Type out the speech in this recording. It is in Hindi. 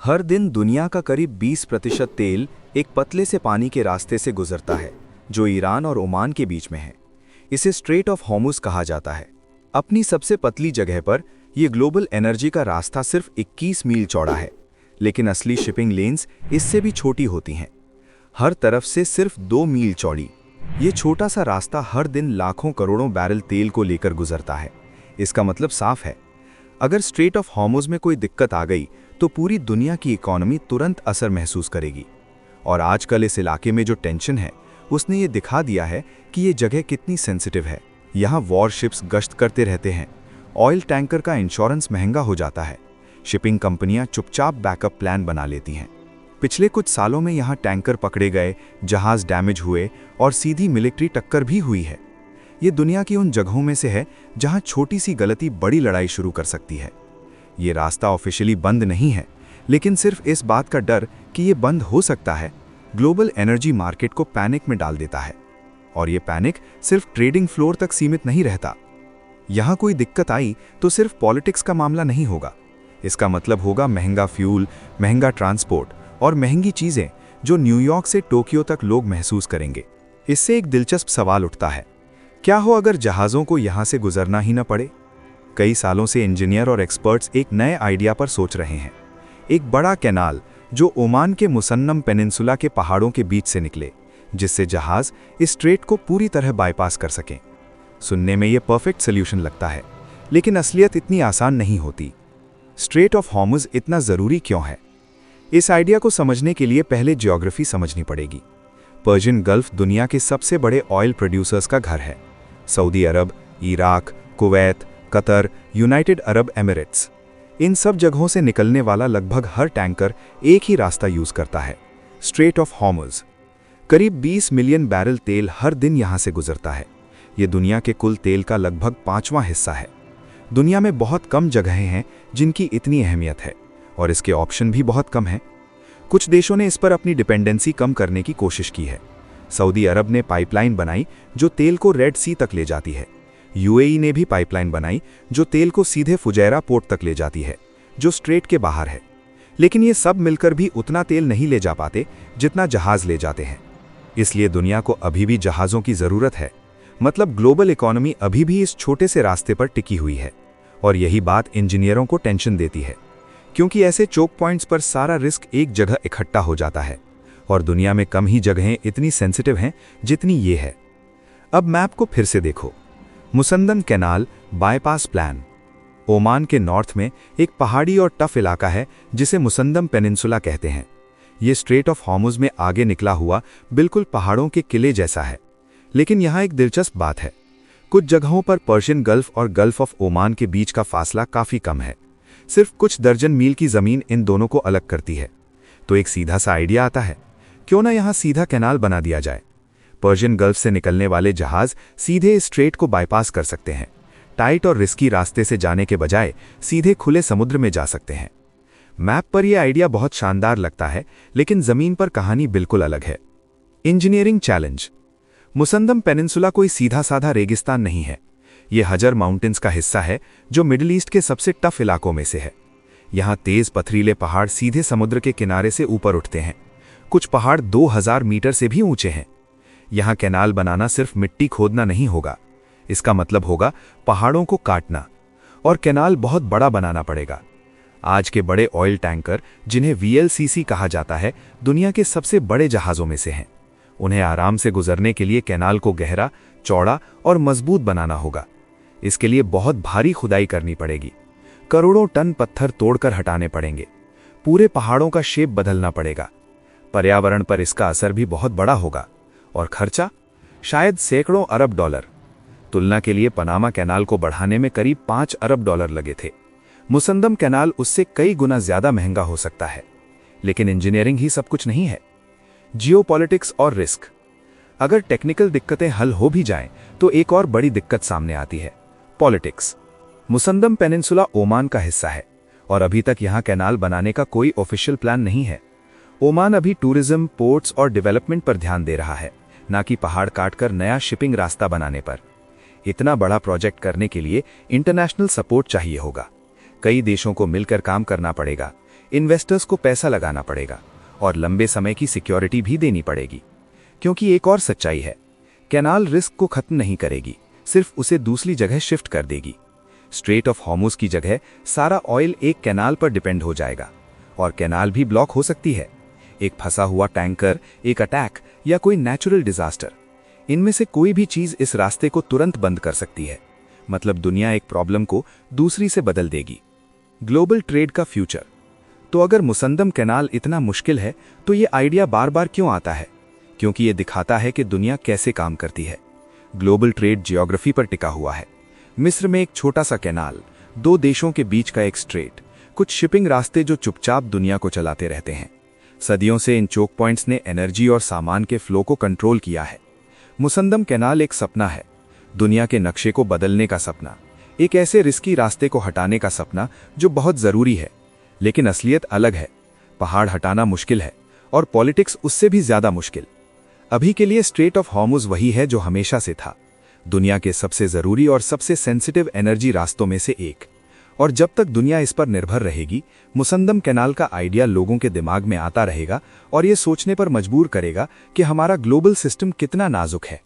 हर दिन दुनिया का करीब 20% तेल एक पतले से पानी के रास्ते से गुजरता है जो ईरान और ओमान के बीच में है। इसे स्ट्रेट ऑफ हॉर्मुज कहा जाता है। अपनी सबसे पतली जगह पर यह ग्लोबल एनर्जी का रास्ता सिर्फ 21 मील चौड़ा है, लेकिन असली शिपिंग लेन्स इससे भी छोटी होती हैं। हर तरफ से सिर्फ 2 मील चौड़ी ये छोटा सा रास्ता हर दिन लाखों करोड़ों बैरल तेल को लेकर गुजरता है। इसका मतलब साफ है, अगर स्ट्रेट ऑफ हॉर्मुज में कोई दिक्कत आ गई तो पूरी दुनिया की इकोनॉमी तुरंत असर महसूस करेगी। और आजकल इस इलाके में जो टेंशन है उसने ये दिखा दिया है कि ये जगह कितनी सेंसिटिव है। यहाँ वॉरशिप्स गश्त करते रहते हैं, ऑयल टैंकर का इंश्योरेंस महंगा हो जाता है, शिपिंग कंपनियां चुपचाप बैकअप प्लान बना लेती हैं। पिछले कुछ सालों में यहाँ टैंकर पकड़े गए, जहाज डैमेज हुए और सीधी मिलिट्री टक्कर भी हुई है। ये दुनिया की उन जगहों में से है जहाँ छोटी सी गलती बड़ी लड़ाई शुरू कर सकती है। ये रास्ता ऑफिशियली बंद नहीं है, लेकिन सिर्फ इस बात का डर कि ये बंद हो सकता है ग्लोबल एनर्जी मार्केट को पैनिक में डाल देता है। और ये पैनिक सिर्फ ट्रेडिंग फ्लोर तक सीमित नहीं रहता। यहाँ कोई दिक्कत आई तो सिर्फ पॉलिटिक्स का मामला नहीं होगा, इसका मतलब होगा महंगा फ्यूल, महंगा ट्रांसपोर्ट और महंगी चीज़ें जो न्यूयॉर्क से टोक्यो तक लोग महसूस करेंगे। इससे एक दिलचस्प सवाल उठता है, क्या हो अगर जहाज़ों को यहाँ से गुजरना ही न पड़े? कई सालों से इंजीनियर और एक्सपर्ट्स एक नए आइडिया पर सोच रहे हैं, एक बड़ा कैनाल जो ओमान के मुसन्नम पेनिनसुला के पहाड़ों के बीच से निकले, जिससे जहाज इस स्ट्रेट को पूरी तरह बाईपास कर सकें। सुनने में यह परफेक्ट सॉल्यूशन लगता है, लेकिन असलियत इतनी आसान नहीं होती। स्ट्रेट ऑफ हॉर्मुज इतना ज़रूरी क्यों है? इस आइडिया को समझने के लिए पहले ज्योग्राफी समझनी पड़ेगी। पर्शियन गल्फ दुनिया के सबसे बड़े ऑयल प्रोड्यूसर्स का घर है। Saudi Arab, Iraq, Kuwait, Qatar, United Arab Emirates, इन सब जगहों से निकलने वाला लगभग हर टैंकर एक ही रास्ता यूज करता है, स्ट्रेट ऑफ हॉर्मुज। करीब 20 मिलियन बैरल तेल हर दिन यहां से गुजरता है। ये दुनिया के कुल तेल का लगभग 5वां हिस्सा है। दुनिया में बहुत कम जगहें हैं जिनकी इतनी अहमियत है, और इसके ऑप्शन भी बहुत कम हैं। कुछ देशों ने इस पर अपनी डिपेंडेंसी कम करने की कोशिश की है। सऊदी अरब ने पाइपलाइन बनाई जो तेल को रेड सी तक ले जाती है। यूएई ने भी पाइपलाइन बनाई जो तेल को सीधे फुजैरा पोर्ट तक ले जाती है, जो स्ट्रेट के बाहर है। लेकिन ये सब मिलकर भी उतना तेल नहीं ले जा पाते जितना जहाज ले जाते हैं। इसलिए दुनिया को अभी भी जहाज़ों की ज़रूरत है। मतलब ग्लोबल इकोनॉमी अभी भी इस छोटे से रास्ते पर टिकी हुई है। और यही बात इंजीनियरों को टेंशन देती है, क्योंकि ऐसे चोक पॉइंट्स पर सारा रिस्क एक जगह इकट्ठा हो जाता है, और दुनिया में कम ही जगहें इतनी सेंसिटिव हैं जितनी ये है। अब मैप को फिर से देखो। Musandam canal bypass plan. Oman के नॉर्थ में एक पहाड़ी और टफ इलाका है जिसे मुसंदम पेनिनसुला कहते हैं। ये स्ट्रेट ऑफ हॉर्मुज में आगे निकला हुआ बिल्कुल पहाड़ों के किले जैसा है। लेकिन यहाँ एक दिलचस्प बात है, कुछ जगहों पर पर्शियन गल्फ और गल्फ ऑफ ओमान के बीच का फासला काफ़ी कम है। सिर्फ कुछ दर्जन मील की ज़मीन इन दोनों को अलग करती है। तो एक सीधा सा आइडिया आता है, क्यों ना यहाँ सीधा कैनाल बना दिया जाए। पर्शियन गल्फ से निकलने वाले जहाज सीधे इस स्ट्रेट को बाईपास कर सकते हैं। टाइट और रिस्की रास्ते से जाने के बजाय सीधे खुले समुद्र में जा सकते हैं। मैप पर यह आइडिया बहुत शानदार लगता है, लेकिन ज़मीन पर कहानी बिल्कुल अलग है। Engineering challenge. मुसंदम पेनिनसुला कोई सीधा साधा रेगिस्तान नहीं है। यह हजर माउंटेन्स का हिस्सा है जो मिडिल ईस्ट के सबसे टफ इलाकों में से है। यहाँ तेज पथरीले पहाड़ सीधे समुद्र के किनारे से ऊपर उठते हैं। कुछ पहाड़ 2000 मीटर से भी ऊंचे हैं। यहाँ कैनाल बनाना सिर्फ मिट्टी खोदना नहीं होगा, इसका मतलब होगा पहाड़ों को काटना, और कैनाल बहुत बड़ा बनाना पड़ेगा। आज के बड़े ऑयल टैंकर, जिन्हें VLCC कहा जाता है, दुनिया के सबसे बड़े जहाज़ों में से हैं। उन्हें आराम से गुजरने के लिए कैनाल को गहरा, चौड़ा और मजबूत बनाना होगा। इसके लिए बहुत भारी खुदाई करनी पड़ेगी। करोड़ों टन पत्थर तोड़कर हटाने पड़ेंगे। पूरे पहाड़ों का शेप बदलना पड़ेगा। पर्यावरण पर इसका असर भी बहुत बड़ा होगा। और खर्चा शायद सैकड़ों अरब डॉलर। तुलना के लिए पनामा कैनाल को बढ़ाने में करीब 5 अरब डॉलर लगे थे। मुसंदम कैनाल उससे कई गुना ज्यादा महंगा हो सकता है। लेकिन इंजीनियरिंग ही सब कुछ नहीं है। जियोपॉलिटिक्स और रिस्क। अगर टेक्निकल दिक्कतें हल हो भी जाएं, तो एक और बड़ी दिक्कत सामने आती है, पॉलिटिक्स। मुसंदम पेनिनसुला ओमान का हिस्सा है, और अभी तक यहां कैनाल बनाने का कोई ऑफिशियल प्लान नहीं है। ओमान अभी टूरिज्म, पोर्ट्स और डेवलपमेंट पर ध्यान दे रहा है, ना कि पहाड़ काटकर नया शिपिंग रास्ता बनाने पर। इतना बड़ा प्रोजेक्ट करने के लिए इंटरनेशनल सपोर्ट चाहिए होगा। कई देशों को मिलकर काम करना पड़ेगा। इन्वेस्टर्स को पैसा लगाना पड़ेगा और लंबे समय की सिक्योरिटी भी देनी पड़ेगी। क्योंकि एक और सच्चाई है, कैनाल रिस्क को खत्म नहीं करेगी, सिर्फ उसे दूसरी जगह शिफ्ट कर देगी। स्ट्रेट ऑफ हॉर्मुज की जगह सारा ऑयल एक कैनाल पर डिपेंड हो जाएगा और कैनाल भी ब्लॉक हो सकती है। एक फंसा हुआ टैंकर, एक अटैक या कोई नेचुरल डिजास्टर, इनमें से कोई भी चीज इस रास्ते को तुरंत बंद कर सकती है। मतलब दुनिया एक प्रॉब्लम को दूसरी से बदल देगी। ग्लोबल ट्रेड का फ्यूचर। तो अगर मुसंदम कैनाल इतना मुश्किल है तो ये आइडिया बार बार क्यों आता है? क्योंकि ये दिखाता है कि दुनिया कैसे काम करती है। ग्लोबल ट्रेड जियोग्राफी पर टिका हुआ है। मिस्र में एक छोटा सा कैनाल, दो देशों के बीच का एक स्ट्रेट, कुछ शिपिंग रास्ते जो चुपचाप दुनिया को चलाते रहते हैं। सदियों से इन चोक पॉइंट्स ने एनर्जी और सामान के फ्लो को कंट्रोल किया है। मुसंदम कैनाल एक सपना है, दुनिया के नक्शे को बदलने का सपना, एक ऐसे रिस्की रास्ते को हटाने का सपना जो बहुत जरूरी है। लेकिन असलियत अलग है। पहाड़ हटाना मुश्किल है और पॉलिटिक्स उससे भी ज्यादा मुश्किल। अभी के लिए स्ट्रेट ऑफ हॉर्मुज वही है जो हमेशा से था, दुनिया के सबसे जरूरी और सबसे सेंसिटिव एनर्जी रास्तों में से एक। और जब तक दुनिया इस पर निर्भर रहेगी, मुसंदम कैनाल का आइडिया लोगों के दिमाग में आता रहेगा और ये सोचने पर मजबूर करेगा कि हमारा ग्लोबल सिस्टम कितना नाजुक है।